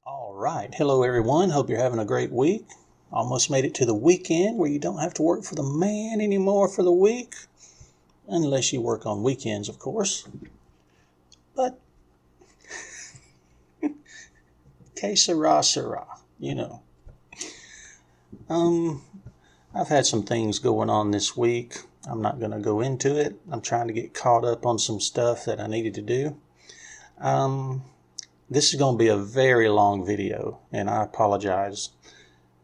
All right. Hello, everyone. Hope you're having a great week. Almost made it to the weekend where you don't have to work for the man anymore for the week. Unless you work on weekends, of course. But, que sera, sera, you know. I've had some things going on this week. I'm not going to go into it. I'm trying to get caught up on some stuff that I needed to do. This is going to be a very long video, and I apologize.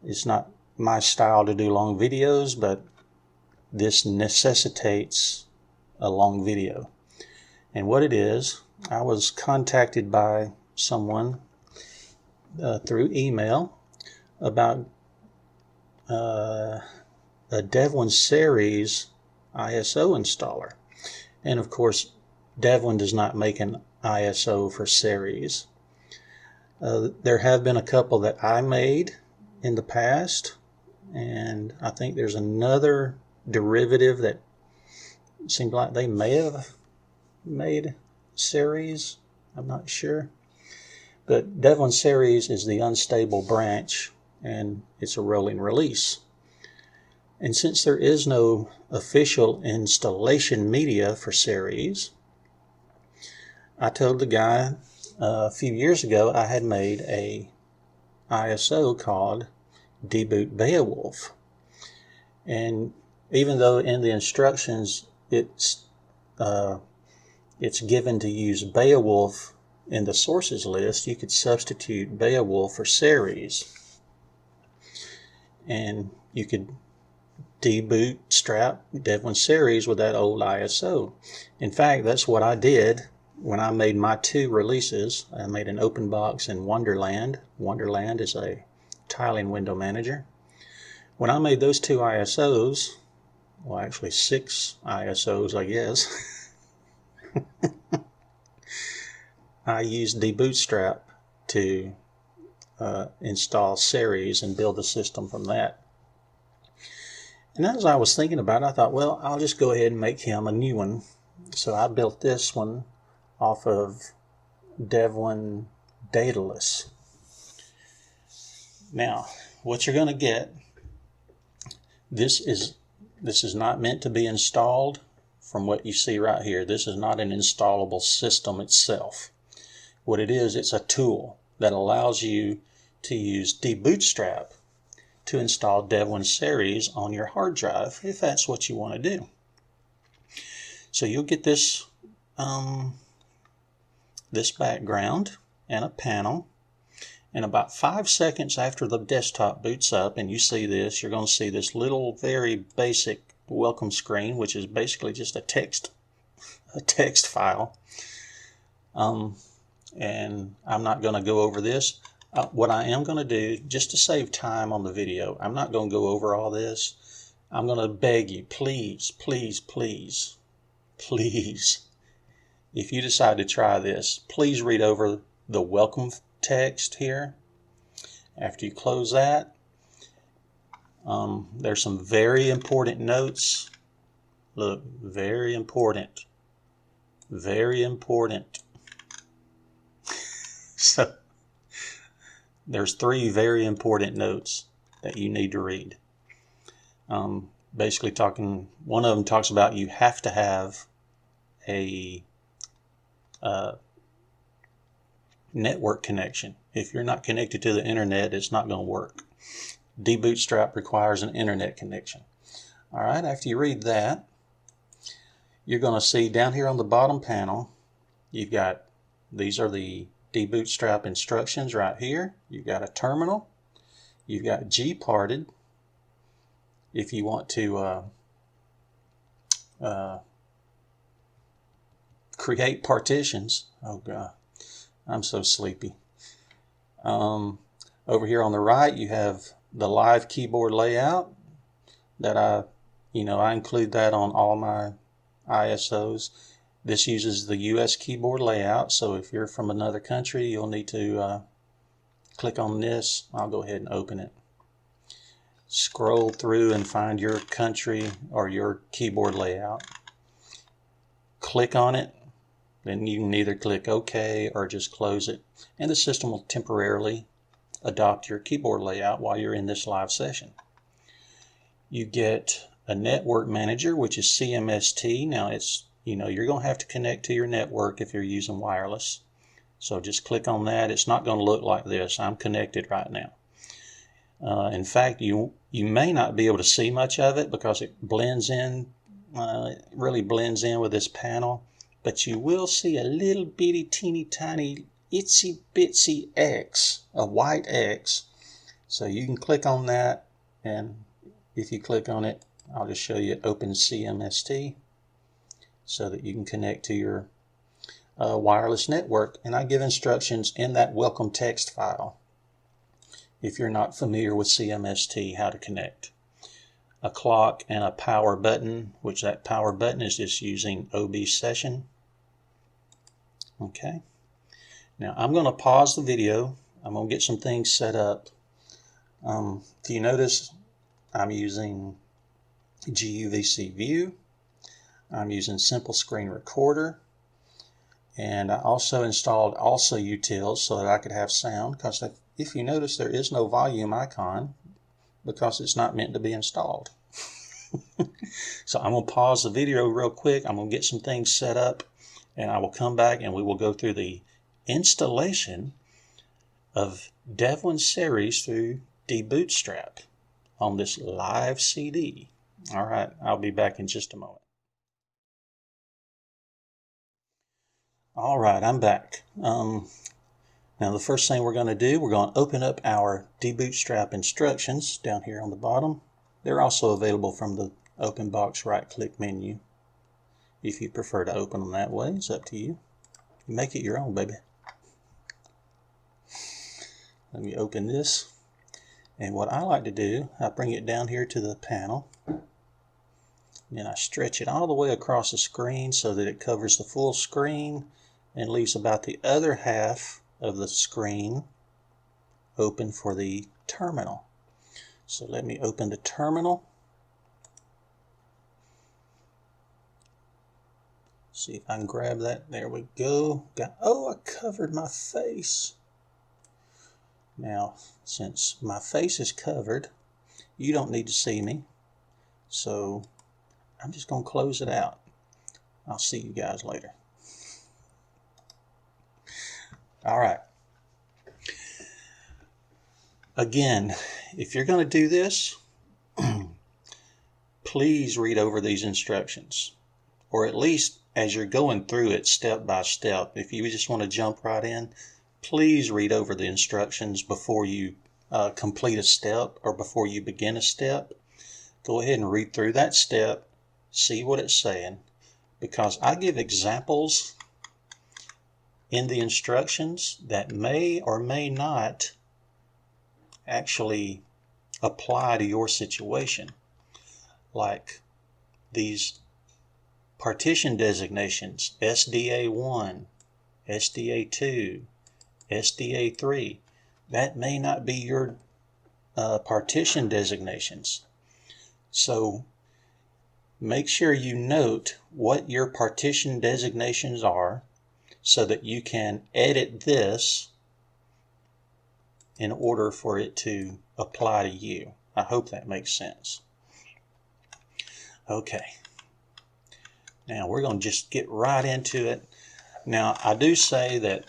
It's not my style to do long videos, but this necessitates a long video. And what it is, I was contacted by someone through email about a Devuan Ceres ISO installer. And of course, Devuan does not make an ISO for Ceres. There have been a couple that I made in the past, and I think there's another derivative that seemed like they may have made Ceres. I'm not sure. But Devuan Ceres is the unstable branch, and it's a rolling release. And since there is no official installation media for Ceres, I told the guy a few years ago I had made a ISO called Deboot-Beowulf. And even though in the instructions it's given to use Beowulf in the sources list, you could substitute Beowulf for Ceres. And you could debootstrap Devuan Ceres with that old ISO. In fact, that's what I did when I made my two releases. I made an open box in Wonderland. Wonderland is a tiling window manager. When I made those two ISOs, well, actually 6 ISOs, I guess, I used Debootstrap to install Ceres and build the system from that. And as I was thinking about it, I thought, well, I'll just go ahead and make him a new one. So I built this one off of Devuan Daedalus. Now, what you're going to get, this is not meant to be installed from what you see right here. This is not an installable system itself. What it is, it's a tool that allows you to use Debootstrap to install Devuan Ceres on your hard drive, if that's what you want to do. So you'll get this this background and a panel, and about 5 seconds after the desktop boots up and you see this, you're going to see this little very basic welcome screen, which is basically just a text file. And I'm not going to go over this. What I am going to do, just to save time on the video, I'm not going to go over all this. I'm going to beg you, please, please, please, please, if you decide to try this, please read over the welcome text here. After you close that, there's some very important notes. Look, very important. Very important. So, there's 3 very important notes that you need to read. Basically one of them talks about you have to have a network connection. If you're not connected to the internet, it's not going to work. Debootstrap requires an internet connection. All right, after you read that, you're going to see down here on the bottom panel, you've got, these are the Debootstrap instructions right here. You've got a terminal. You've got gparted if you want to create partitions. Oh God, I'm so sleepy. Over here on the right, you have the live keyboard layout that I include that on all my ISOs. This uses the US keyboard layout, so if you're from another country, you'll need to click on this. I'll go ahead and open it. Scroll through and find your country or your keyboard layout. Click on it, then you can either click OK or just close it, and the system will temporarily adopt your keyboard layout while you're in this live session. You get a network manager, which is CMST. Now it's, you're going to have to connect to your network if you're using wireless. So just click on that. It's not going to look like this. I'm connected right now. In fact, you may not be able to see much of it because it blends in, it really blends in with this panel. But you will see a little bitty, teeny, tiny, itsy bitsy X, a white X. So you can click on that, and if you click on it, I'll just show you it opens CMST so that you can connect to your wireless network. And I give instructions in that welcome text file if you're not familiar with CMST, how to connect. A clock and a power button, which that power button is just using OB session. Okay. Now I'm going to pause the video. I'm going to get some things set up. If you notice, I'm using GUVC View. I'm using Simple Screen Recorder. And I also installed also utils so that I could have sound, because if you notice, there is no volume icon because it's not meant to be installed. So I'm going to pause the video real quick. I'm going to get some things set up, and I will come back and we will go through the installation of Devuan Ceres through Deboot-Strap on this live CD. All right, I'll be back in just a moment. All right, I'm back. Now the first thing we're going to do, we're going to open up our Deboot-Strap instructions down here on the bottom. They're also available from the open box right-click menu. If you prefer to open them that way, it's up to you. Make it your own, baby. Let me open this. And what I like to do, I bring it down here to the panel. Then I stretch it all the way across the screen so that it covers the full screen and leaves about the other half of the screen open for the terminal. So let me open the terminal. See if I can grab that. There we go. Oh, I covered my face. Now, since my face is covered, you don't need to see me. So I'm just going to close it out. I'll see you guys later. All right. Again, if you're going to do this, please read over these instructions, or at least as you're going through it step by step. If you just want to jump right in, please read over the instructions before you complete a step or before you begin a step. Go ahead and read through that step, see what it's saying, because I give examples in the instructions that may or may not actually apply to your situation. Like these partition designations, SDA1, SDA2, SDA3, that may not be your partition designations. So make sure you note what your partition designations are so that you can edit this in order for it to apply to you. I hope that makes sense. Okay. Now we're going to just get right into it. Now I do say that,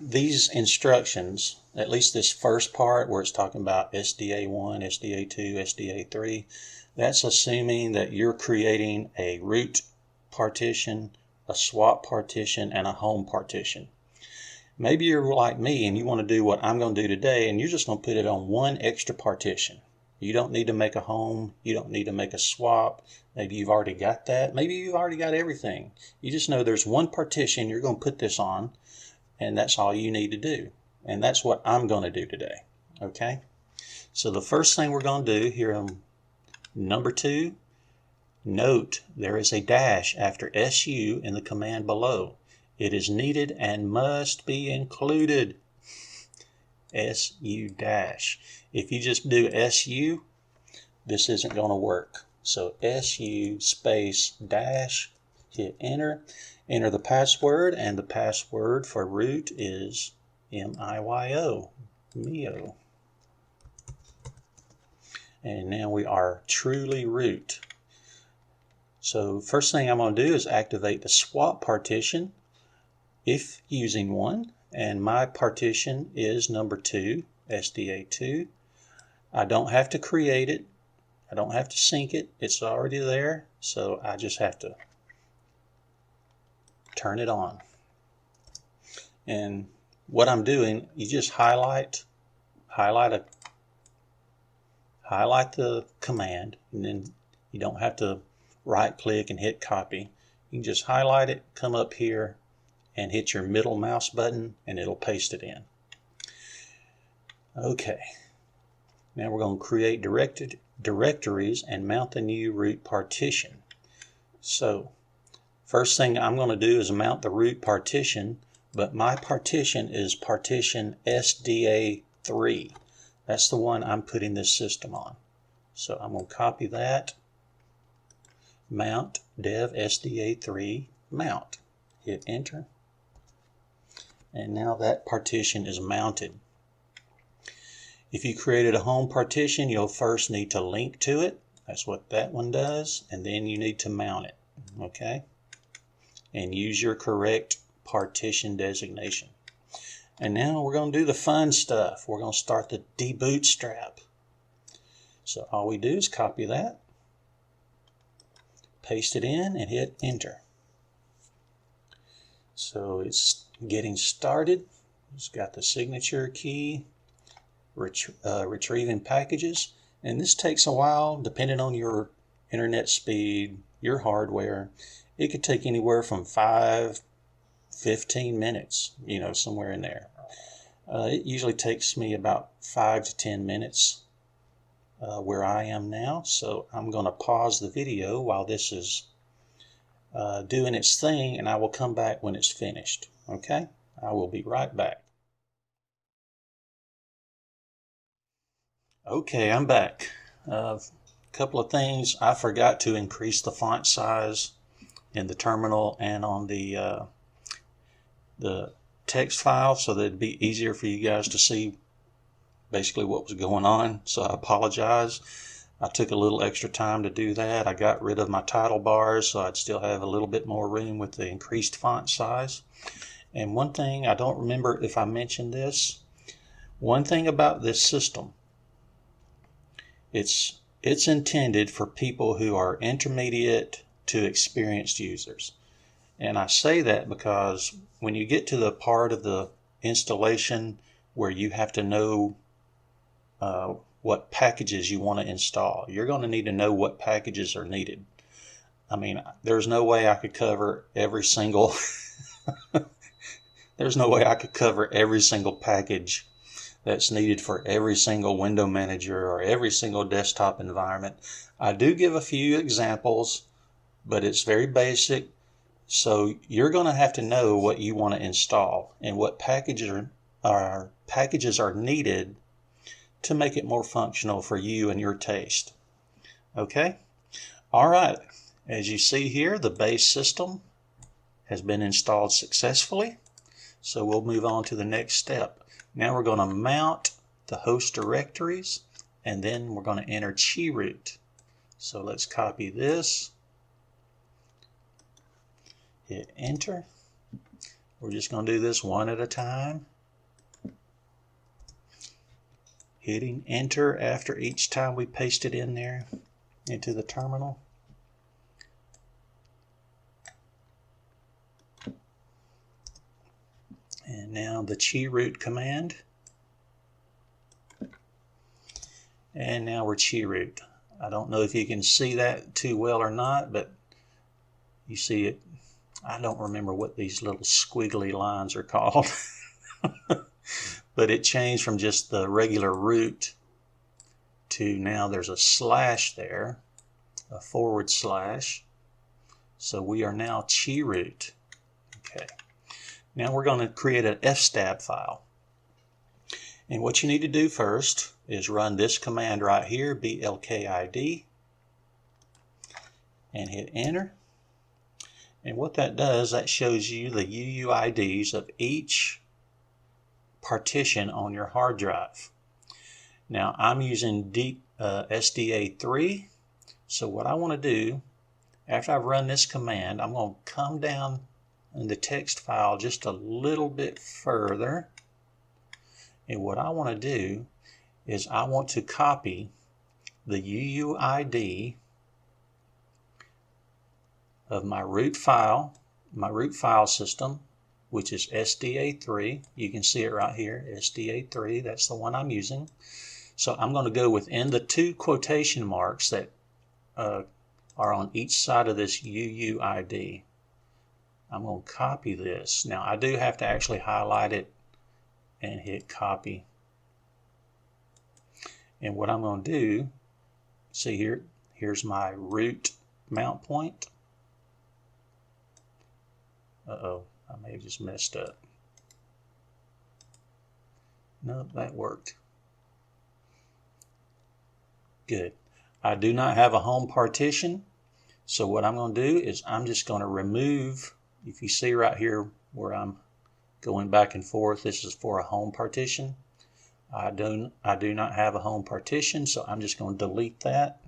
these instructions, at least this first part where it's talking about SDA1, SDA2, SDA3, that's assuming that you're creating a root partition, a swap partition, and a home partition. Maybe you're like me and you want to do what I'm going to do today, and you're just going to put it on one extra partition. You don't need to make a home. You don't need to make a swap. Maybe you've already got that. Maybe you've already got everything. You just know there's one partition you're going to put this on, and that's all you need to do. And that's what I'm going to do today. Okay? So the first thing we're going to do here on number 2, note there is a dash after SU in the command below. It is needed and must be included. SU dash. If you just do SU, this isn't going to work. So SU space dash, hit enter. Enter the password, and the password for root is M-I-Y-O, Mio. And now we are truly root. So first thing I'm going to do is activate the swap partition if using one, and my partition is number 2, SDA2. I don't have to create it. I don't have to sync it. It's already there, so I just have to turn it on. And what I'm doing, you just highlight the command, and then you don't have to right click and hit copy. You can just highlight it, come up here and hit your middle mouse button and it'll paste it in. Okay, now we're going to create directories and mount the new root partition. So first thing I'm going to do is mount the root partition, but my partition is partition SDA3. That's the one I'm putting this system on. So I'm going to copy that, mount dev SDA3 mount, hit enter, and now that partition is mounted. If you created a home partition, you'll first need to link to it. That's what that one does, and then you need to mount it, okay? And use your correct partition designation. And now we're going to do the fun stuff. We're going to start the debootstrap. So all we do is copy that, paste it in, and hit enter. So it's getting started. It's got the signature key, retrieving packages, and this takes a while depending on your internet speed, your hardware. It could take anywhere from 5-15 minutes, you know, somewhere in there. It usually takes me about 5 to 10 minutes where I am now, so I'm going to pause the video while this is doing its thing, and I will come back when it's finished. Okay, I will be right back. Okay, I'm back. Couple of things. I forgot to increase the font size in the terminal and on the text file so that it'd be easier for you guys to see basically what was going on. So I apologize. I took a little extra time to do that. I got rid of my title bars so I'd still have a little bit more room with the increased font size. And one thing, I don't remember if I mentioned this, one thing about this system, it's intended for people who are intermediate to experienced users. And I say that because when you get to the part of the installation where you have to know what packages you want to install, you're going to need to know what packages are needed. I mean, there's no way I could cover every single there's no way I could cover every single package that's needed for every single window manager or every single desktop environment. I do give a few examples, but it's very basic. So you're going to have to know what you want to install and what packages are needed to make it more functional for you and your taste. Okay? All right. As you see here, the base system has been installed successfully. So we'll move on to the next step. Now we're going to mount the host directories, and then we're going to enter chroot. So let's copy this, hit enter. We're just going to do this one at a time, hitting enter after each time we paste it in there into the terminal. And now the chroot command. And now we're chroot. I don't know if you can see that too well or not, but you see it. I don't remember what these little squiggly lines are called. But it changed from just the regular root to now there's a slash there, a /. So we are now chroot. Okay. Now we're going to create an fstab file. And what you need to do first is run this command right here, blkid, and hit enter. And what that does, that shows you the UUIDs of each partition on your hard drive. Now I'm using SDA3, so what I want to do, after I've run this command, I'm going to come down in the text file just a little bit further, and what I want to do is I want to copy the UUID of my root file system, which is SDA3. You can see it right here, SDA3, that's the one I'm using. So I'm going to go within the two quotation marks that are on each side of this UUID. I'm going to copy this. Now I do have to actually highlight it and hit copy. And what I'm going to do, see here, here's my root mount point. Uh-oh, I may have just messed up. No, that worked. Good. I do not have a home partition, so what I'm going to do is I'm just going to remove, if you see right here where I'm going back and forth, this is for a home partition. I do not have a home partition, so I'm just going to delete that.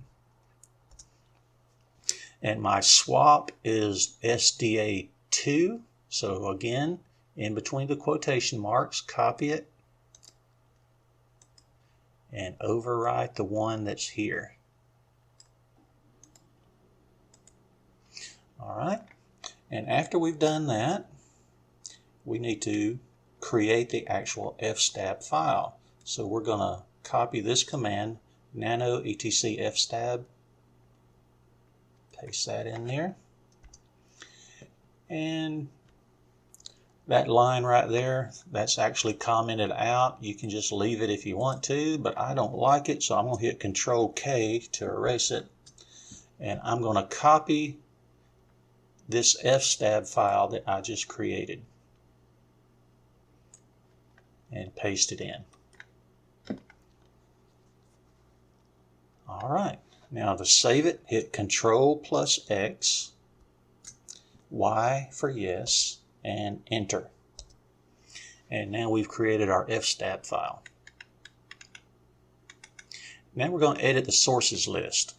And my swap is SDA2, so again, in between the quotation marks, copy it and overwrite the one that's here. Alright, and after we've done that, we need to create the actual fstab file. So we're going to copy this command, nano etc fstab, paste that in there, and that line right there, that's actually commented out. You can just leave it if you want to, but I don't like it, so I'm going to hit Control K to erase it. And I'm going to copy this fstab file that I just created and paste it in. Alright, now to save it, hit Control plus X, Y for yes, and enter. And now we've created our fstab file. Now we're going to edit the sources list.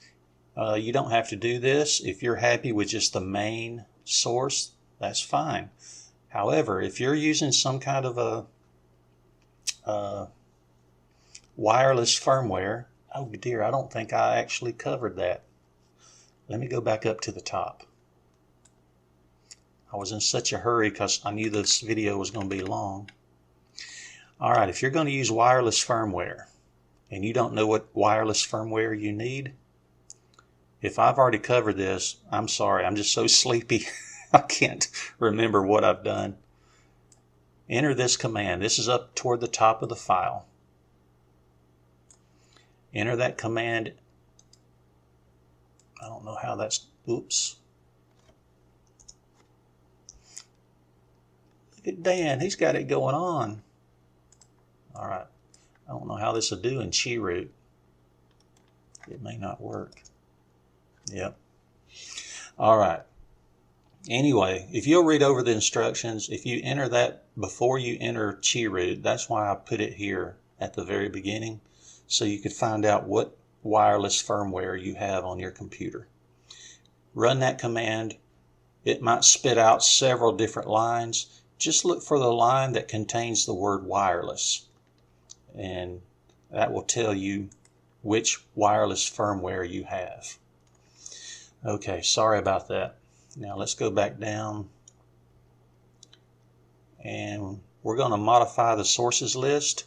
You don't have to do this. If you're happy with just the main source, that's fine. However, if you're using some kind of a wireless firmware, oh dear, I don't think I actually covered that. Let me go back up to the top. I was in such a hurry because I knew this video was going to be long. Alright, if you're going to use wireless firmware and you don't know what wireless firmware you need, if I've already covered this, I'm sorry, I'm just so sleepy I can't remember what I've done. Enter this command. This is up toward the top of the file. Enter that command. I don't know how that's, oops. Look at Dan, he's got it going on. Alright, I don't know how this will do in chroot. It may not work. Yep. Alright. Anyway, if you'll read over the instructions, if you enter that before you enter chroot, that's why I put it here at the very beginning, so you could find out what wireless firmware you have on your computer. Run that command. It might spit out several different lines. Just look for the line that contains the word wireless, and that will tell you which wireless firmware you have. Okay, sorry about that. Now let's go back down, and we're going to modify the sources list,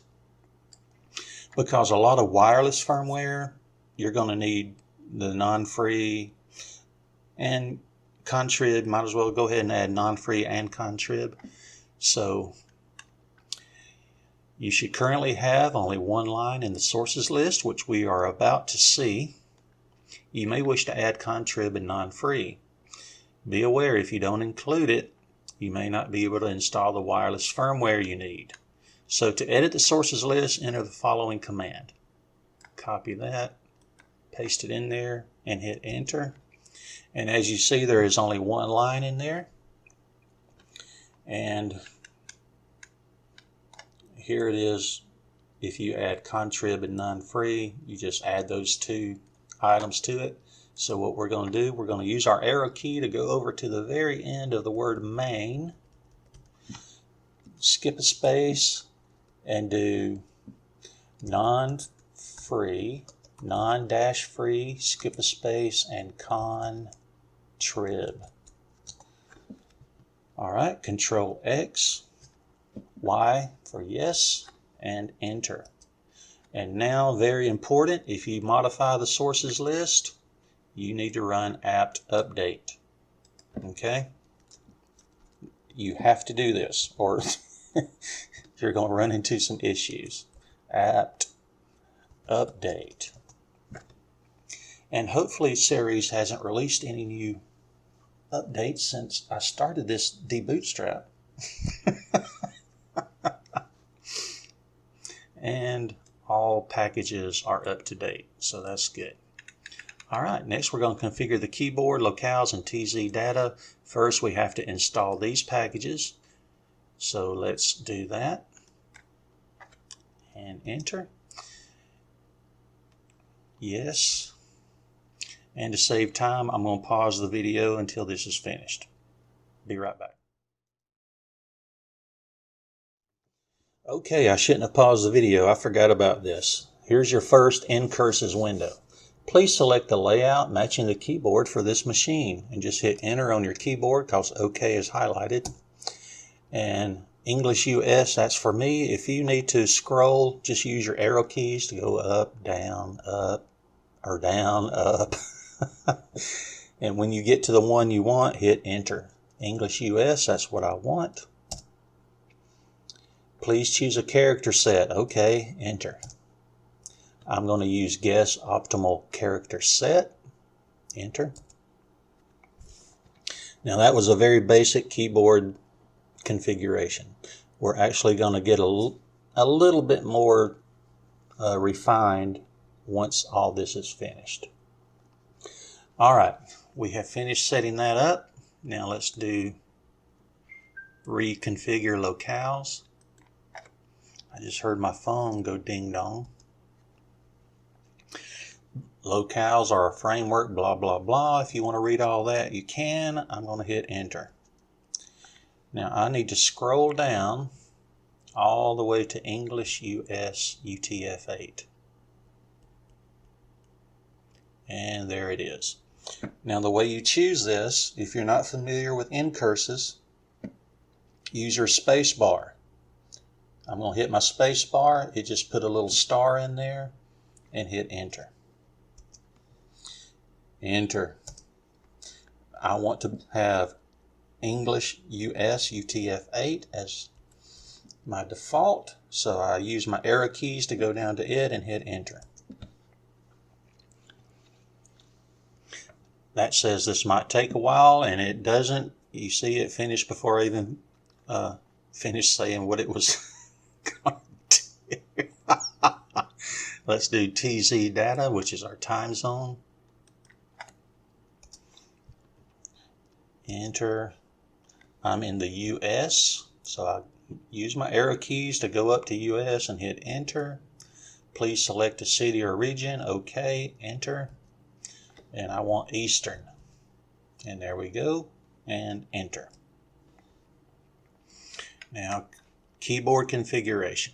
because a lot of wireless firmware, you're going to need the non-free and contrib. Might as well go ahead and add non-free and contrib. So you should currently have only one line in the sources list, which we are about to see. You may wish to add contrib and non-free. Be aware, if you don't include it, you may not be able to install the wireless firmware you need. So to edit the sources list, enter the following command. Copy that, paste it in there, and hit enter. And as you see, there is only one line in there. And here it is. If you add contrib and none free, you just add those two items to it. So what we're going to do, we're going to use our arrow key to go over to the very end of the word main, skip a space, and do non-free, non-free, skip a space, and contrib. All right, Control X, Y for yes, and enter. And now, very important, if you modify the sources list, you need to run apt update. Okay? You have to do this, or you're going to run into some issues. Apt update. And hopefully Ceres hasn't released any new updates since I started this Deboot-Strap. And all packages are up to date, so that's good. All right, next we're going to configure the keyboard, locales, and TZ data. First, we have to install these packages. So let's do that. And enter. Yes. And to save time, I'm going to pause the video until this is finished. Be right back. Okay, I shouldn't have paused the video. I forgot about this. Here's your first in-curses window. Please select the layout matching the keyboard for this machine and just hit enter on your keyboard because OK is highlighted. And English US, that's for me. If you need to scroll, just use your arrow keys to go up, or down, up. And when you get to the one you want, hit enter. English US, that's what I want. Please choose a character set. Okay, enter. I'm going to use guess optimal character set. Enter. Now that was a very basic keyboard configuration. We're actually going to get a little bit more refined once all this is finished. All right, we have finished setting that up. Now let's do reconfigure locales. I just heard my phone go ding dong. Locales are a framework, blah, blah, blah. If you want to read all that, you can. I'm going to hit enter. Now I need to scroll down all the way to English US UTF-8. And there it is. Now the way you choose this, if you're not familiar with in-curses, use your space bar. I'm going to hit my space bar. It just put a little star in there and hit enter. Enter. I want to have English US UTF-8 as my default, so I use my arrow keys to go down to it and hit enter. That says this might take a while, and it doesn't. You see it finished before I even finished saying what it was going to do. Let's do TZ data, which is our time zone. Enter. I'm in the US, so I use my arrow keys to go up to US and hit enter. Please select a city or region. OK, enter. And I want Eastern. And there we go. And enter. Now, keyboard configuration.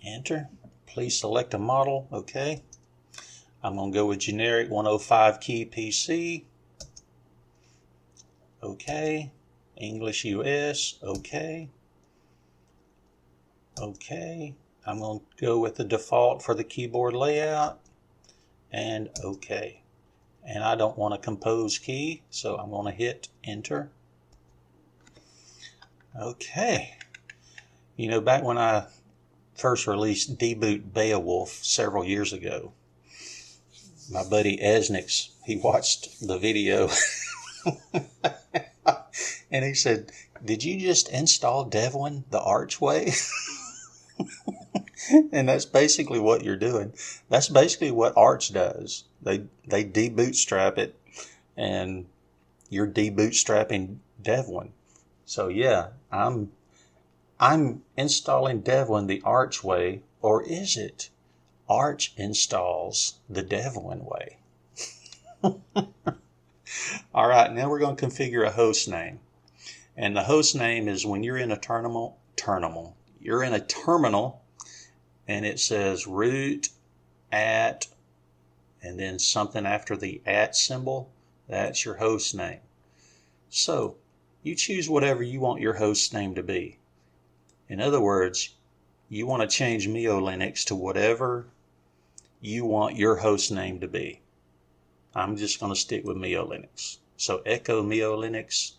Enter. Please select a model. OK. I'm going to go with generic 105 key PC. OK. English US. OK. OK. I'm going to go with the default for the keyboard layout. And OK. And I don't want a compose key, so I'm going to hit enter. OK. You know, back when I first released Deboot Beowulf several years ago, my buddy Eznix, he watched the video and he said, "Did you just install Devuan the Arch way?" And that's basically what you're doing. That's basically what Arch does. They debootstrap it, and you're debootstrapping Devuan. So yeah, I'm installing Devuan the Arch way, or is it Arch installs the Devuan way? All right, now we're going to configure a host name. And the host name is when you're in a terminal, you're in a terminal and it says root at, and then something after the at symbol, that's your host name. So you choose whatever you want your host name to be. In other words, you want to change MioLinux to whatever you want your host name to be. I'm just going to stick with MioLinux. So echo MioLinux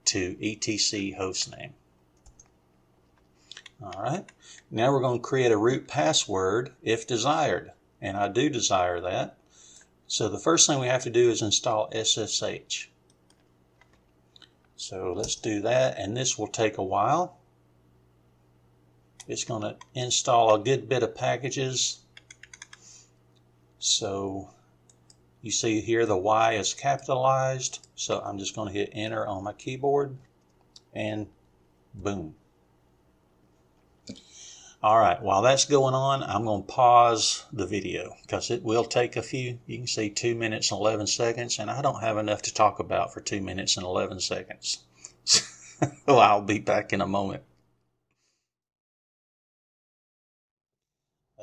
to etc hostname. All right, now we're going to create a root password if desired, and I do desire that. So the first thing we have to do is install SSH. So let's do that, and this will take a while. It's going to install a good bit of packages. So you see here the Y is capitalized, so I'm just going to hit enter on my keyboard, and boom. All right, while that's going on, I'm going to pause the video because it will take a few. You can see 2 minutes and 11 seconds, and I don't have enough to talk about for 2 minutes and 11 seconds. So I'll be back in a moment.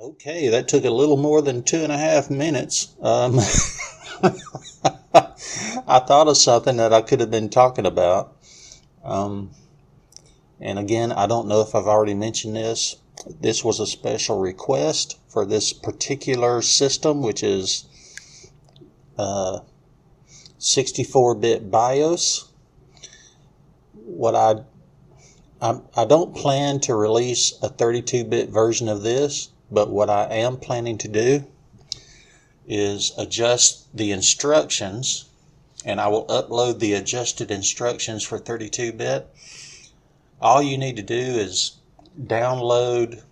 Okay, that took a little more than 2.5 minutes. I thought of something that I could have been talking about. And again, I don't know if I've already mentioned this. This was a special request for this particular system, which is 64-bit BIOS. What I don't plan to release a 32-bit version of this, but what I am planning to do is adjust the instructions, and I will upload the adjusted instructions for 32-bit. All you need to do is download,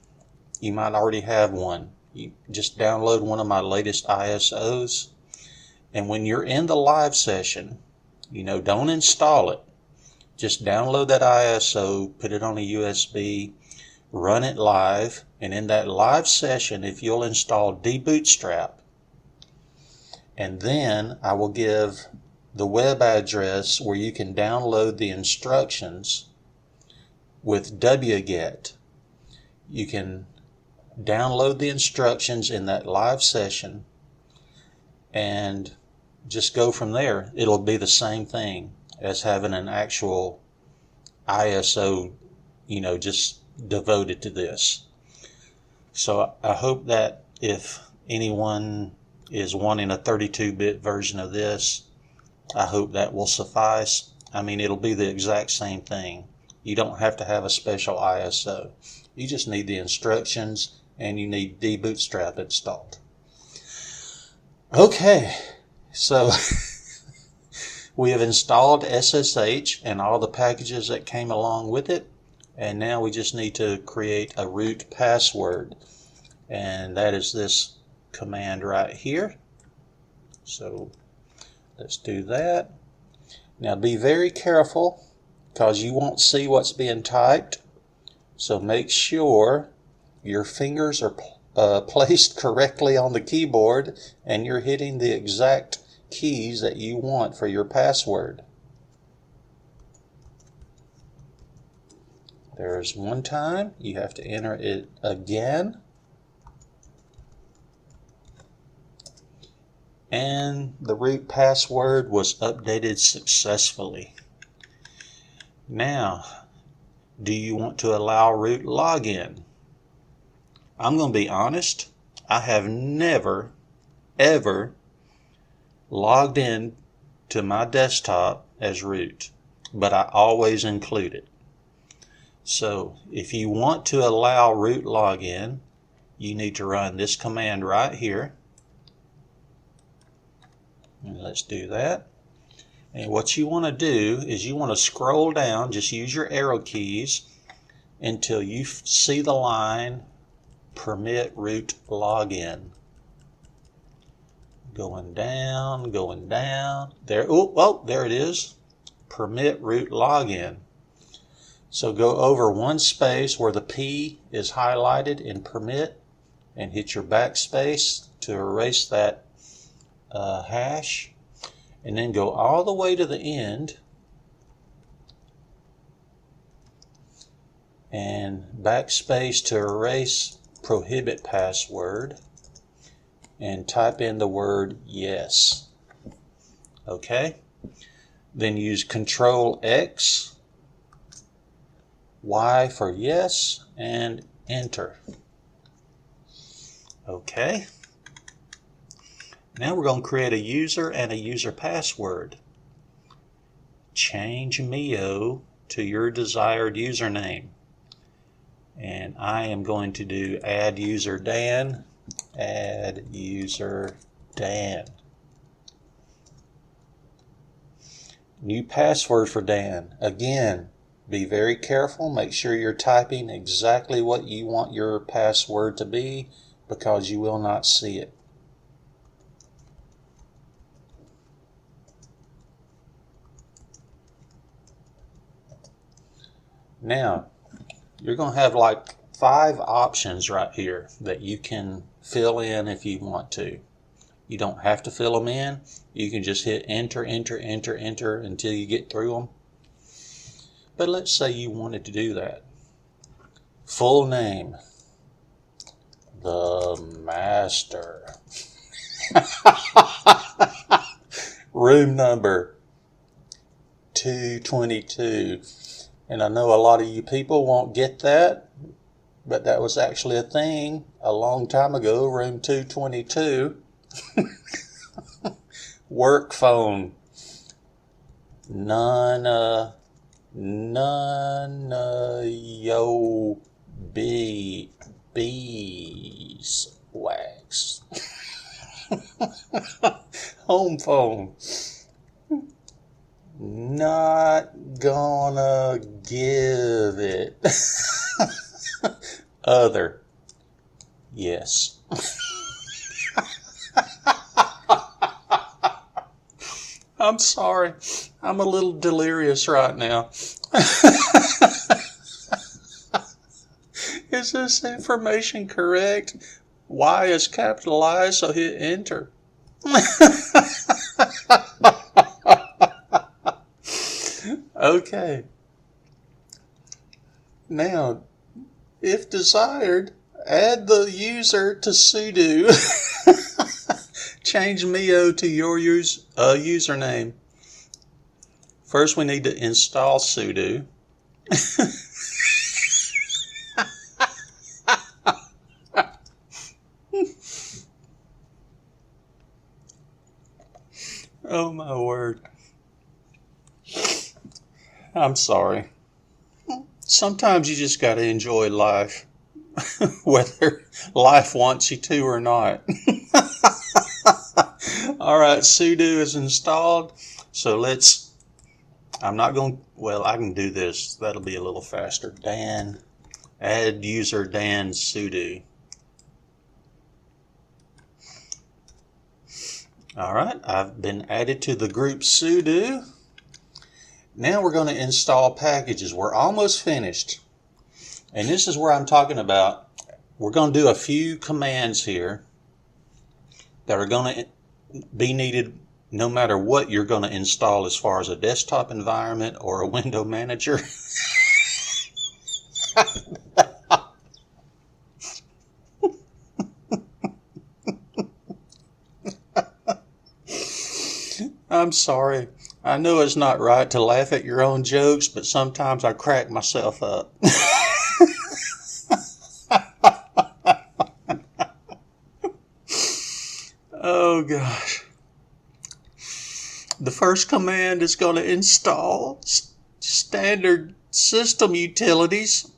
you might already have one, you just download one of my latest ISOs, and when you're in the live session, don't install it. Just download that ISO, put it on a USB, run it live, and in that live session, if you'll install Deboot-Strap, and then I will give the web address where you can download the instructions with wget. You can download the instructions in that live session and just go from there. It'll be the same thing as having an actual ISO, just devoted to this. So I hope that if anyone is wanting a 32-bit version of this, I hope that will suffice. I mean, it'll be the exact same thing. You don't have to have a special ISO. You just need the instructions and you need Deboot-Strap installed. Okay, so we have installed SSH and all the packages that came along with it, and now we just need to create a root password, and that is this command right here. So let's do that. Now be very careful because you won't see what's being typed, so make sure your fingers are placed correctly on the keyboard and you're hitting the exact keys that you want for your password. There's one time, you have to enter it again, and the root password was updated successfully. Now, do you want to allow root login? I'm going to be honest, I have never, ever logged in to my desktop as root, but I always include it. So if you want to allow root login, you need to run this command right here. And let's do that. And what you want to do is you want to scroll down, just use your arrow keys until you see the line permit root login. Going down, there. Oh, there it is. Permit root login. So go over one space where the P is highlighted in permit and hit your backspace to erase that hash, and then go all the way to the end and backspace to erase prohibit password and type in the word yes. Okay? Then use Control X, Y for yes, and enter. Okay. Now we're going to create a user and a user password. Change Mio to your desired username. And I am going to do add user Dan, add user Dan. New password for Dan. Again, be very careful. Make sure you're typing exactly what you want your password to be, because you will not see it. Now, you're going to have like 5 options right here that you can fill in if you want to. You don't have to fill them in. You can just hit enter, enter, enter, enter until you get through them. But let's say you wanted to do that. Full name. The Master. Room number 222. And I know a lot of you people won't get that, but that was actually a thing a long time ago, room 222. Work phone. None yo beeswax. Home phone. Not gonna give it. Other. Yes. I'm sorry. I'm a little delirious right now. Is this information correct? Y is capitalized, so hit enter. Okay. Now, if desired, add the user to sudo. Change Mio to your username. First, we need to install sudo. Oh my word. I'm sorry. Sometimes you just got to enjoy life, whether life wants you to or not. All right, sudo is installed. So I'm not going to, well, I can do this. That'll be a little faster. Dan, add user Dan sudo. All right, I've been added to the group sudo. Now we're going to install packages. We're almost finished. And this is where I'm talking about. We're going to do a few commands here that are going to be needed no matter what you're going to install as far as a desktop environment or a window manager. I'm sorry. I know it's not right to laugh at your own jokes, but sometimes I crack myself up. Oh gosh. The first command is going to install standard system utilities.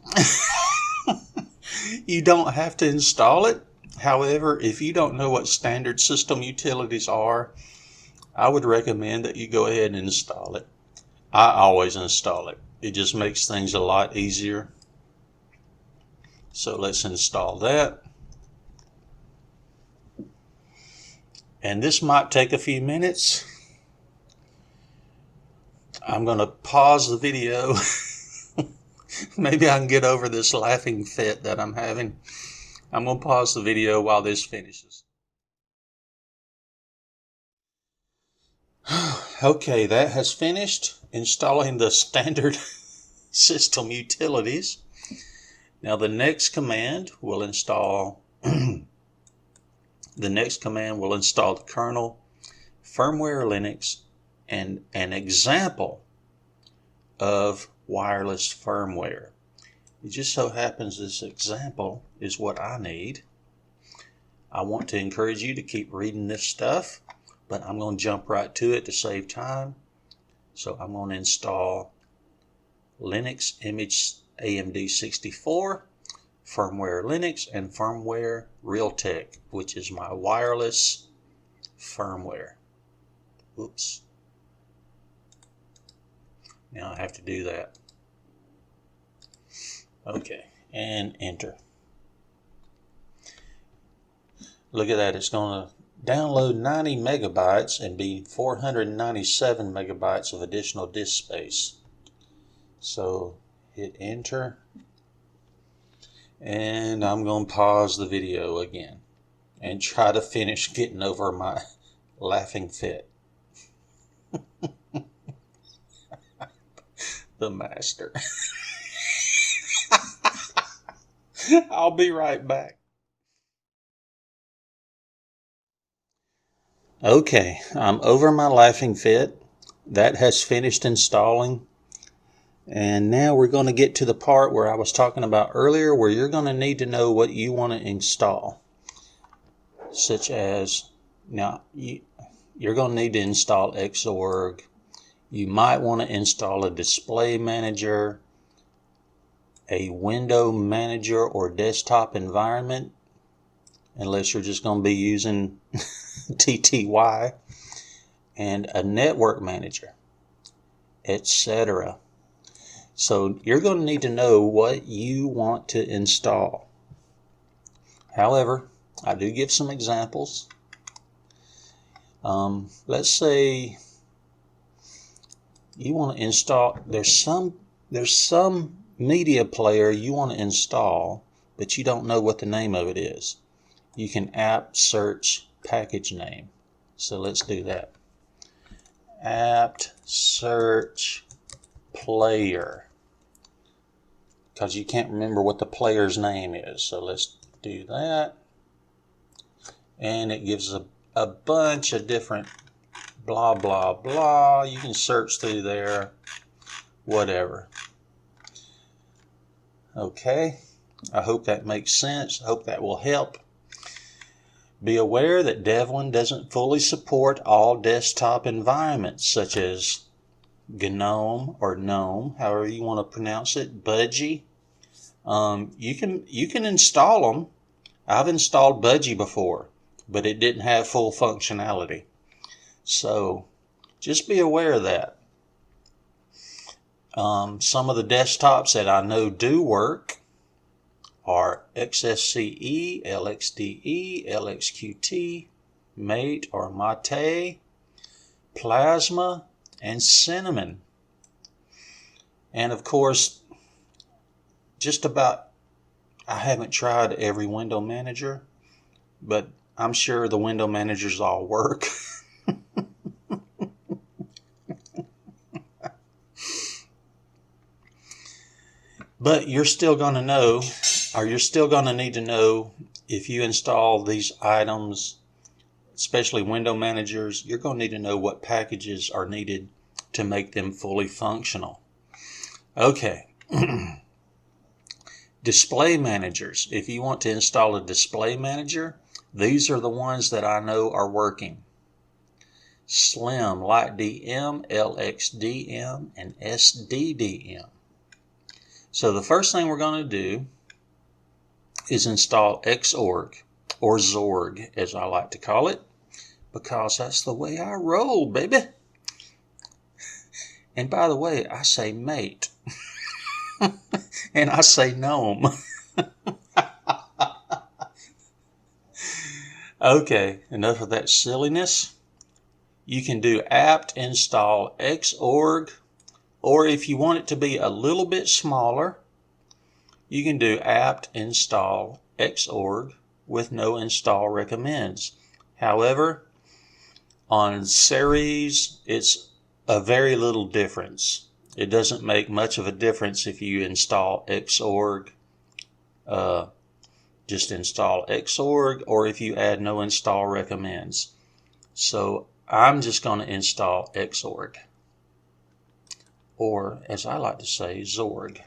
You don't have to install it. However, if you don't know what standard system utilities are, I would recommend that you go ahead and install it. I always install it. It just makes things a lot easier. So let's install that. And this might take a few minutes. I'm going to pause the video Maybe I can get over this laughing fit that I'm having. I'm going to pause the video while this finishes. Okay, that has finished installing the standard system utilities. Now the next command will install the kernel, firmware Linux, and an example of wireless firmware. It just so happens this example is what I need. I want to encourage you to keep reading this stuff, but I'm going to jump right to it to save time. So I'm going to install Linux image AMD 64, firmware Linux, and firmware Realtek, which is my wireless firmware. Oops. Now I have to do that. Okay, and enter. Look at that, it's going to download 90 megabytes and be 497 megabytes of additional disk space. So hit enter, and I'm going to pause the video again and try to finish getting over my laughing fit. The master. I'll be right back. Okay, I'm over my laughing fit. That has finished installing. And now we're going to get to the part where I was talking about earlier, where you're going to need to know what you want to install. Such as, now you're going to need to install Xorg. You might want to install a display manager, a window manager or desktop environment, unless you're just going to be using TTY, and a network manager, etc. So you're going to need to know what you want to install. However, I do give some examples. Let's say you want to install, there's some media player you want to install, but you don't know what the name of it is. You can apt search package name. So let's do that. Apt search player, because you can't remember what the player's name is. So let's do that, and it gives a bunch of different blah blah blah. You can search through there, whatever. Okay, I hope that makes sense. I hope that will help. Be aware that Devuan doesn't fully support all desktop environments, such as GNOME or GNOME, however you want to pronounce it, Budgie. You can install them. I've installed Budgie before, but it didn't have full functionality. So just be aware of that. Some of the desktops that I know do work are XSCE, LXDE, LXQT, Mate or Mate, Plasma, and Cinnamon. And of course, just about, I haven't tried every window manager, but I'm sure the window managers all work. But you're still going to know, or you're still going to need to know, if you install these items, especially window managers, you're going to need to know what packages are needed to make them fully functional. Okay. Display managers. If you want to install a display manager, these are the ones that I know are working. Slim, LightDM, LXDM, and SDDM. So the first thing we're going to do is install Xorg, or Zorg as I like to call it, because that's the way I roll, baby. And by the way, I say mate. And I say gnome. Okay, enough of that silliness. You can do apt install Xorg, or if you want it to be a little bit smaller, you can do apt install xorg with no install recommends. However, on Ceres, it's a very little difference. It doesn't make much of a difference if you install xorg, just install xorg, or if you add no install recommends. So I'm just going to install xorg, or as I like to say, Zorg.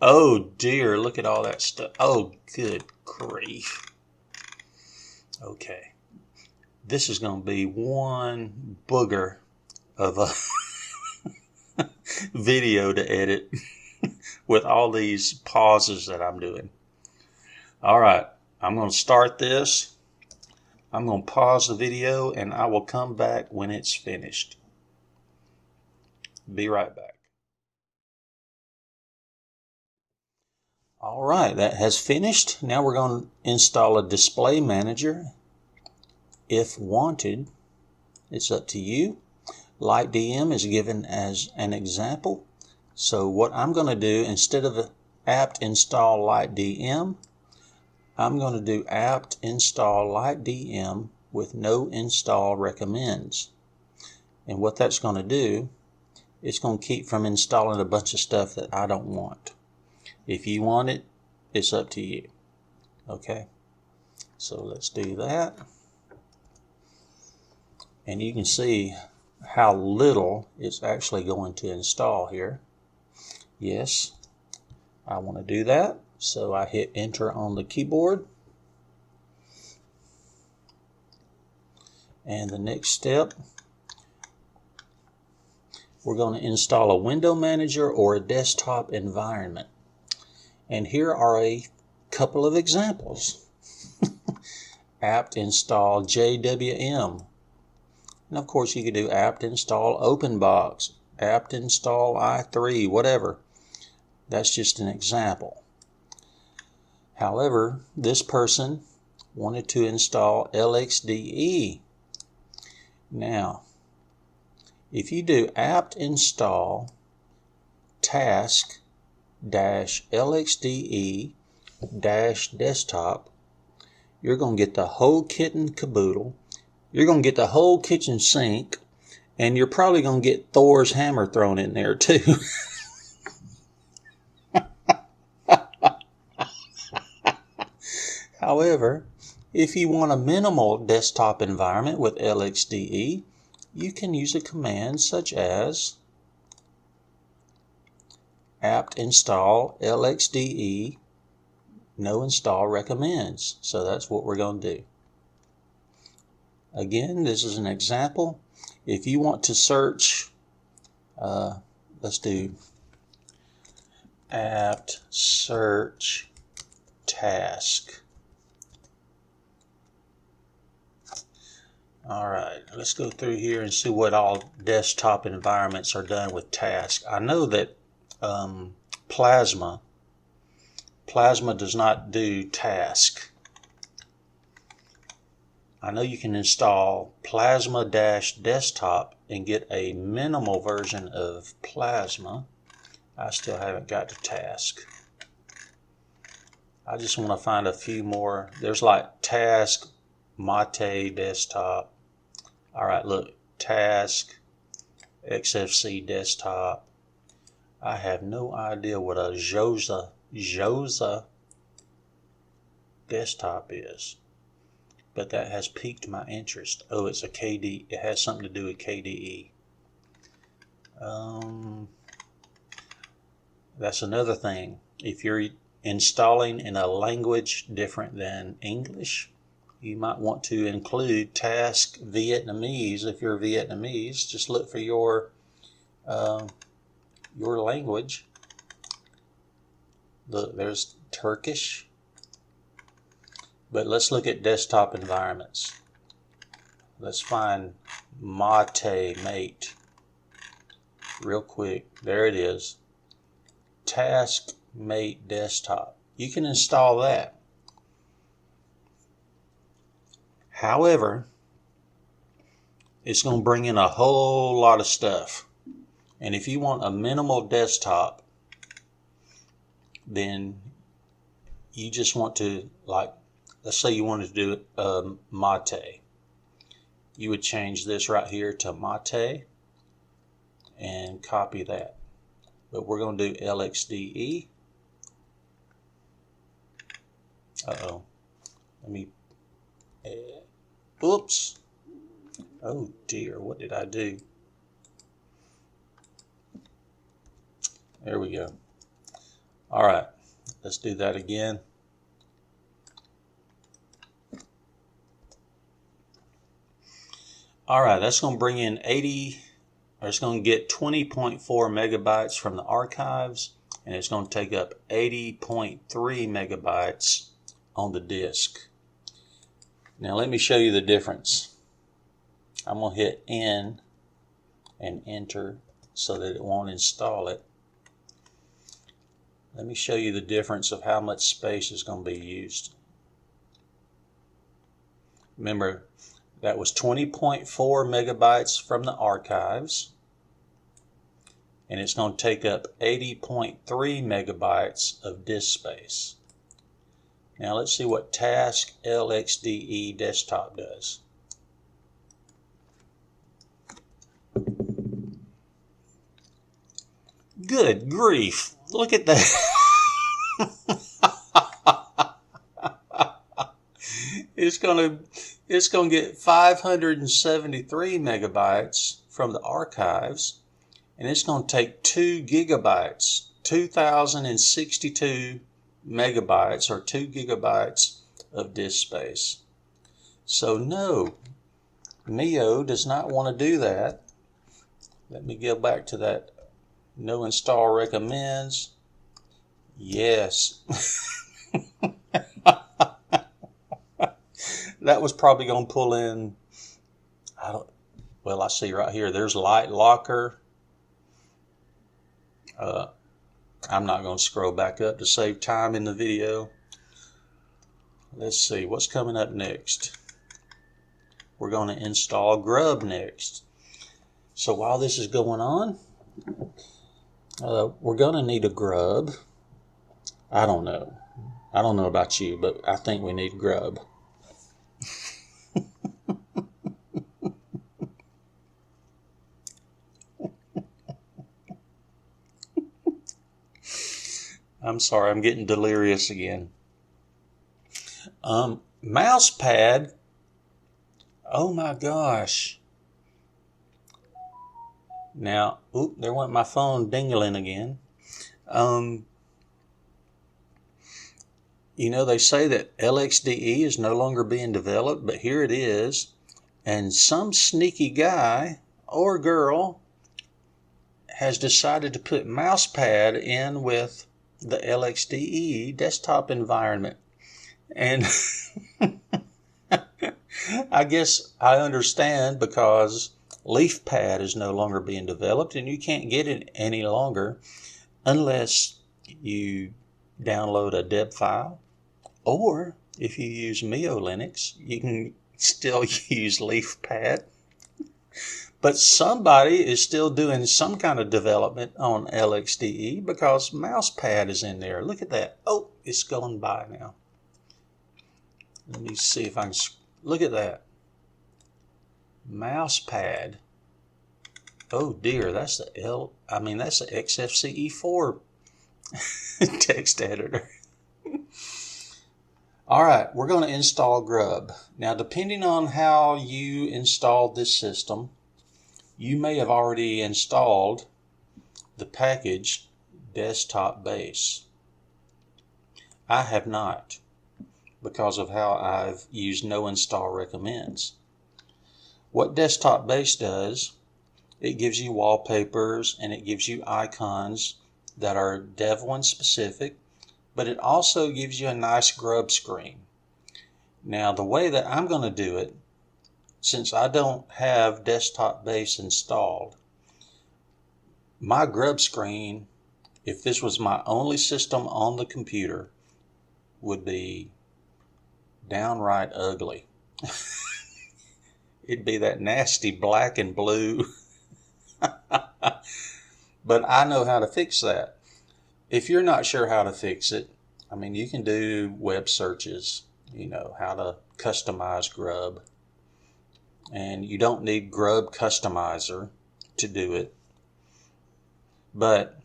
Oh dear, look at all that stuff. Oh, good grief. Okay. This is going to be one booger of a video to edit with all these pauses that I'm doing. All right, I'm going to start this. I'm going to pause the video and I will come back when it's finished. Be right back. All right, that has finished. Now we're going to install a display manager. If wanted, it's up to you. LightDM is given as an example. So what I'm going to do, instead of apt install LightDM, I'm going to do apt install LightDM with no install recommends. And what that's going to do, it's going to keep from installing a bunch of stuff that I don't want. If you want it, it's up to you. Okay, so let's do that. And you can see how little it's actually going to install here. Yes, I want to do that. So I hit enter on the keyboard. And the next step, we're going to install a window manager or a desktop environment. And here are a couple of examples. Apt install JWM. And of course you could do apt install OpenBox, apt install i3, whatever. That's just an example. However, this person wanted to install LXDE. Now, if you do apt install task -LXDE -desktop, you're going to get the whole kit and caboodle. You're going to get the whole kitchen sink, and you're probably going to get Thor's hammer thrown in there too. However, if you want a minimal desktop environment with LXDE, you can use a command such as apt install LXDE no install recommends. So that's what we're going to do. Again, this is an example. If you want to search, let's do apt search task. All right, let's go through here and see what all desktop environments are done with task. I know that Plasma does not do task. I know you can install Plasma-desktop and get a minimal version of Plasma. I still haven't got to task. I just want to find a few more. There's like task, Mate desktop. All right, look, task, XFC desktop. I have no idea what a Josa desktop is, but that has piqued my interest. Oh, it's a KD. It has something to do with KDE. That's another thing. If you're installing in a language different than English, you might want to include task Vietnamese. If you're Vietnamese, just look for your language. Look, there's Turkish. But let's look at desktop environments. Let's find Mate real quick. There it is. Task Mate desktop. You can install that. However, it's going to bring in a whole lot of stuff. And if you want a minimal desktop, then you just want to, like, let's say you wanted to do mate. You would change this right here to mate and copy that. But we're going to do LXDE. Uh-oh. Let me, oops. Oh dear, what did I do? There we go. All right, let's do that again. All right, that's going to bring in 80, or it's going to get 20.4 megabytes from the archives, and it's going to take up 80.3 megabytes on the disk. Now let me show you the difference. I'm going to hit N and enter so that it won't install it. Let me show you the difference of how much space is going to be used. Remember, that was 20.4 megabytes from the archives, and it's going to take up 80.3 megabytes of disk space. Now let's see what Task LXDE Desktop does. Good grief, look at that. It's going to get 573 megabytes from the archives, and it's going to take 2 gigabytes, 2062 megabytes, or 2 gigabytes of disk space. So no, Mio does not want to do that. Let me go back to that no install recommends. Yes. That was probably going to pull in, well, I see right here, there's Light Locker. I'm not going to scroll back up to save time in the video. Let's see, what's coming up next? We're going to install Grub next. So while this is going on, we're going to need a Grub. I don't know about you, but I think we need Grub. I'm sorry, I'm getting delirious again. Mouse pad. Oh my gosh. Now, oop, there went my phone dingling again. You know, they say that LXDE is no longer being developed, but here it is. And some sneaky guy or girl has decided to put mousepad in with the LXDE desktop environment. And I guess I understand, because LeafPad is no longer being developed and you can't get it any longer unless you download a deb file, or if you use Mio Linux, you can still use LeafPad. But somebody is still doing some kind of development on LXDE, because mousepad is in there. Look at that. Oh, it's going by now. Let me see if I can look at that. Mousepad. Oh dear, that's the that's the XFCE4 text editor. All right, we're going to install Grub. Now, depending on how you installed this system, you may have already installed the package Desktop Base. I have not, because of how I've used no install recommends. What Desktop Base does, it gives you wallpapers and it gives you icons that are Devuan specific, but it also gives you a nice Grub screen. Now, the way that I'm going to do it, since I don't have Desktop Base installed, my Grub screen, if this was my only system on the computer, would be downright ugly. It'd be that nasty black and blue. But I know how to fix that. if you're not sure how to fix it, I mean, you can do web searches, you know, how to customize Grub. And you don't need Grub Customizer to do it. But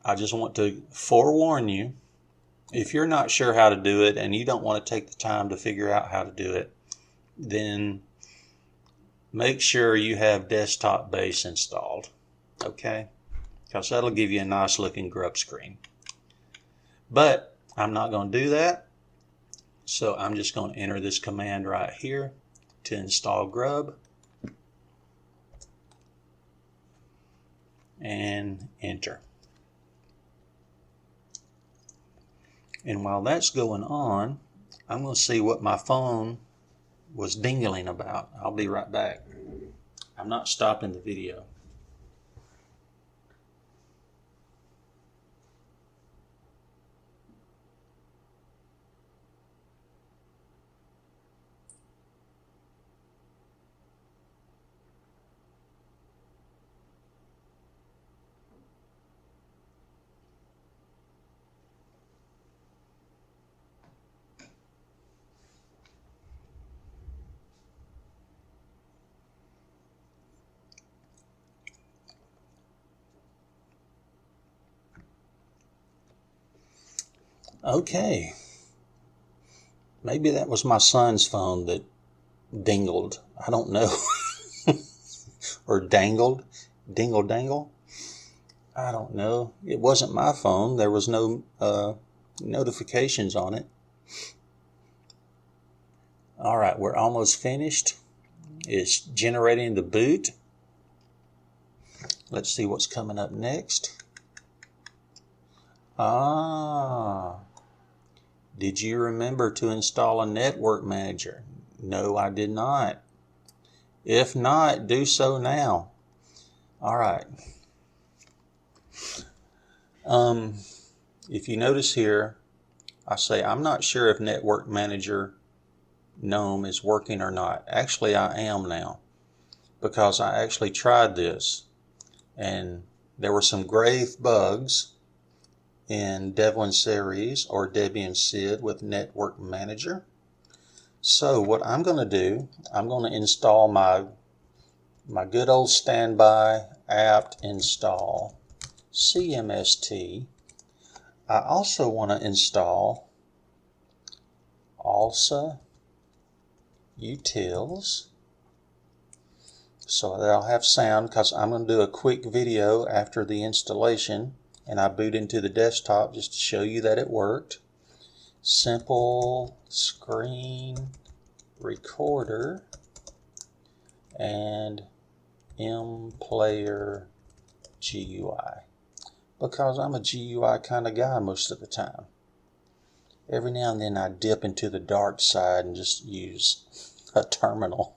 I just want to forewarn you, if you're not sure how to do it and you don't want to take the time to figure out how to do it, then make sure you have Desktop Base installed, okay? Because that'll give you a nice looking Grub screen. But I'm not going to do that, so I'm just going to enter this command right here to install Grub, and enter. And while that's going on, I'm going to see what my phone was dingling about. I'll be right back. I'm not stopping the video. Okay, maybe that was my son's phone that dingled. I don't know. Or dangled. Dingle dangle. I don't know. It wasn't my phone. There was no notifications on it. All right, we're almost finished. It's generating the boot. Let's see what's coming up next. Did you remember to install a network manager? No, I did not. If not, do so now. All right. If you notice here, I say I'm not sure if Network Manager GNOME is working or not. Actually, I am now, because I actually tried this, and there were some grave bugs in Devuan Ceres or Debian SID with Network Manager. So what I'm going to do, I'm going to install my good old standby apt install CMST. I also want to install ALSA utils so that I'll have sound, because I'm going to do a quick video after the installation, and I boot into the desktop just to show you that it worked. Simple screen recorder and mPlayer GUI, because I'm a GUI kind of guy most of the time. Every now and then I dip into the dark side and just use a terminal.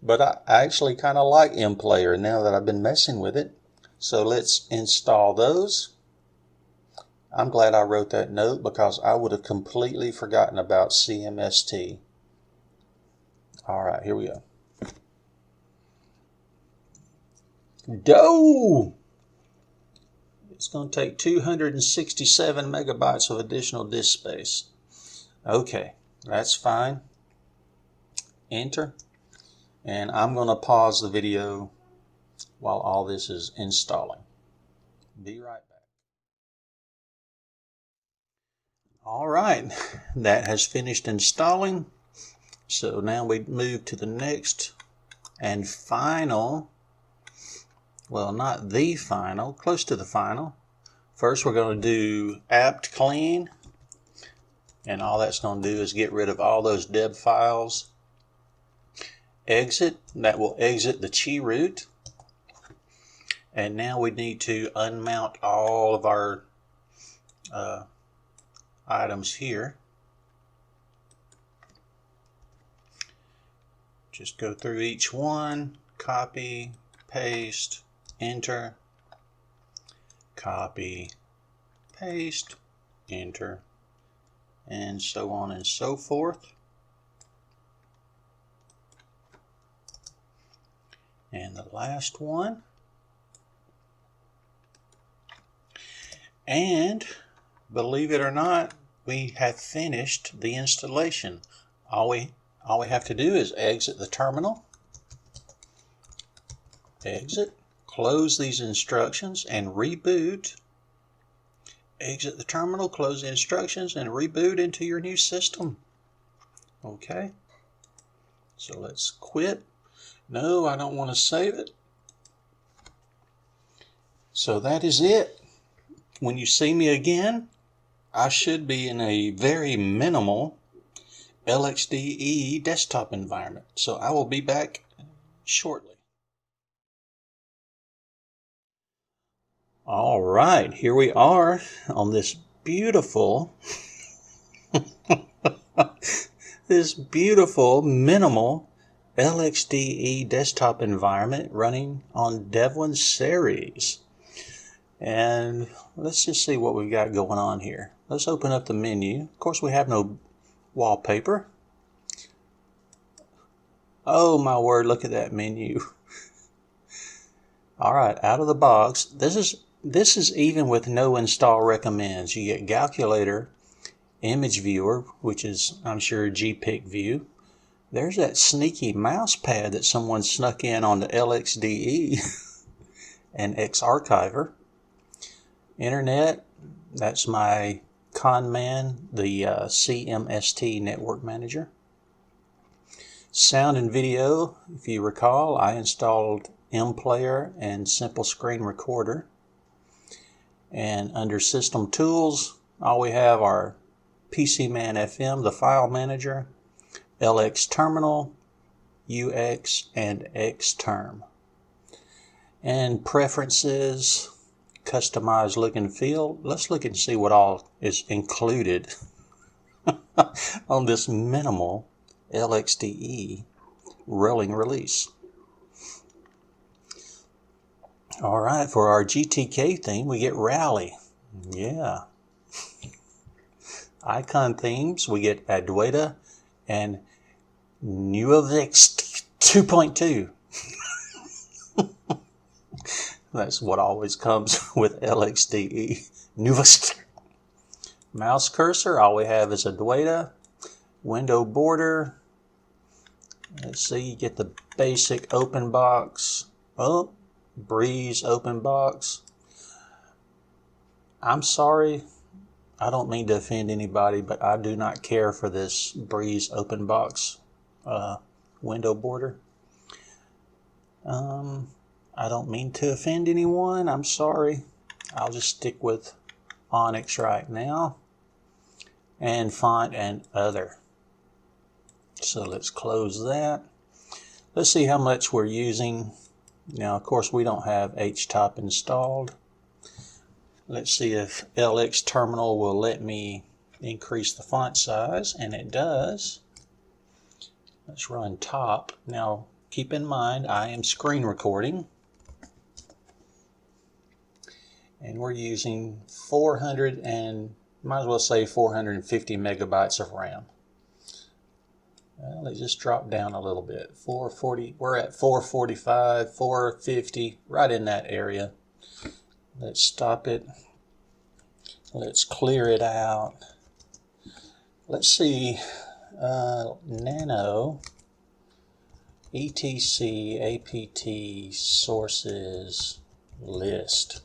But I actually kind of like mPlayer now that I've been messing with it. So let's install those. I'm glad I wrote that note, because I would have completely forgotten about CMST. All right, here we go. Doh! It's going to take 267 megabytes of additional disk space. Okay, that's fine. Enter. And I'm going to pause the video while all this is installing. Be right back. All right, that has finished installing. So now we move to the next and final, well, not the final, close to the final. First, we're going to do apt clean, and all that's going to do is get rid of all those deb files. Exit, that will exit the chi root. And now we need to unmount all of our items here. Just go through each one, copy, paste, enter, copy, paste, enter, and so on and so forth. And the last one. And believe it or not, we have finished the installation. All we have to do is exit the terminal, exit, close these instructions and reboot. Exit the terminal, close the instructions and reboot into your new system. Okay, so let's quit. No, I don't want to save it. So that is it. When you see me again, I should be in a very minimal LXDE desktop environment. So I will be back shortly. All right, here we are on this beautiful, minimal LXDE desktop environment running on Devuan Ceres. And let's just see what we've got going on here. Let's open up the menu. Of course, we have no wallpaper. Oh my word, look at that menu. All right, out of the box. This is even with no install recommends. You get calculator, image viewer, which is I'm sure GPIC view. There's that sneaky mouse pad that someone snuck in on the LXDE and X-Archiver. Internet, that's my Conman, the CMST network manager. Sound and video, if you recall, I installed MPlayer and Simple Screen Recorder. And under System Tools, all we have are PCman FM, the file manager, LX Terminal, UX, and Xterm. And preferences, customize look and feel. Let's look and see what all is included on this minimal LXDE rolling release. All right, for our GTK theme, we get Rally. Yeah. Icon themes, we get Adwaita and Nuovix 2.2. That's what always comes with LXDE. Nuovix. Mouse cursor, all we have is Adwaita. Window border. Let's see, you get the basic open box. Oh, Breeze open box. I'm sorry, I don't mean to offend anybody, but I do not care for this Breeze open box window border. I don't mean to offend anyone. I'm sorry. I'll just stick with Onyx right now. And font and other. So let's close that. Let's see how much we're using. Now, of course, we don't have HTOP installed. Let's see if LX Terminal will let me increase the font size, and it does. Let's run top. Now, keep in mind, I am screen recording. And we're using 400 and, might as well say 450 megabytes of RAM. Well, it just dropped down a little bit. 440, we're at 445, 450, right in that area. Let's stop it. Let's clear it out. Let's see, nano, etc, apt, sources, list.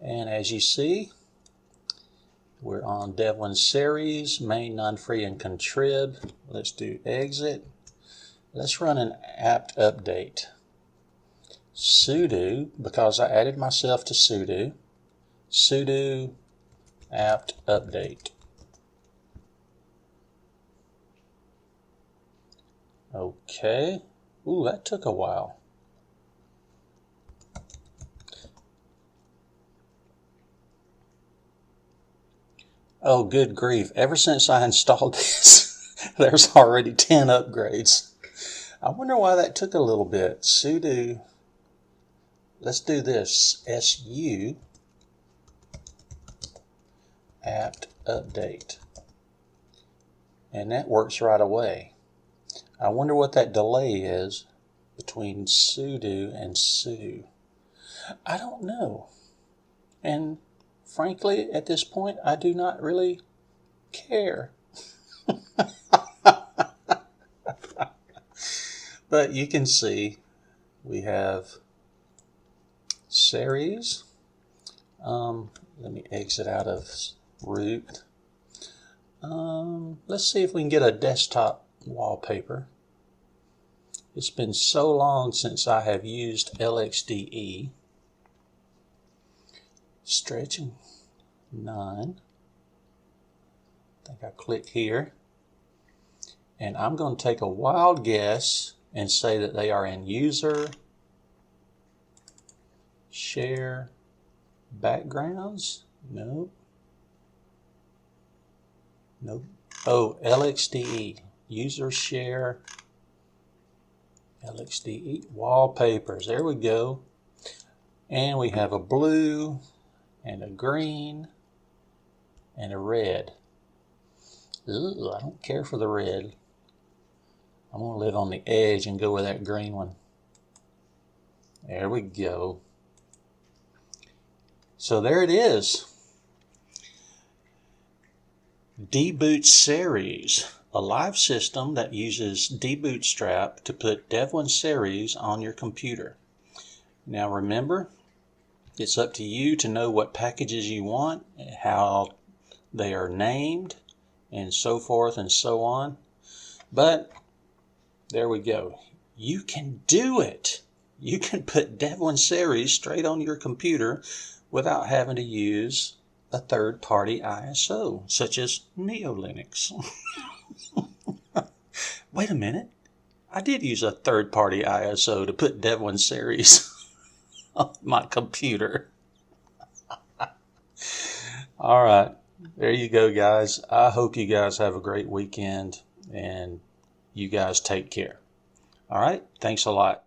And as you see, we're on Devuan Ceres, main, non-free, and contrib. Let's do exit. Let's run an apt update. Sudo, because I added myself to sudo, sudo apt update. Okay. Ooh, that took a while. Oh, good grief. Ever since I installed this, there's already 10 upgrades. I wonder why that took a little bit. Sudo, let's do this, su apt update. And that works right away. I wonder what that delay is between sudo and su? I don't know. And frankly, at this point, I do not really care. But you can see we have Ceres. Let me exit out of root. Let's see if we can get a desktop wallpaper. It's been so long since I have used LXDE. Stretching none. I think I click here. And I'm going to take a wild guess and say that they are in user, share, backgrounds. Nope. Nope. Oh, LXDE. User share. LXDE. Wallpapers. There we go. And we have a blue and a green and a red. Ooh, I don't care for the red. I'm going to live on the edge and go with that green one. There we go. So there it is. Deboot-Ceres, a live system that uses Debootstrap to put Devuan Ceres on your computer. Now remember, it's up to you to know what packages you want, how they are named, and so forth and so on. But there we go. You can do it. You can put Devuan Ceres straight on your computer without having to use a third-party ISO, such as Linux. Wait a minute. I did use a third-party ISO to put Devuan Ceres on my computer. All right. There you go, guys. I hope you guys have a great weekend, and you guys take care. All right. Thanks a lot.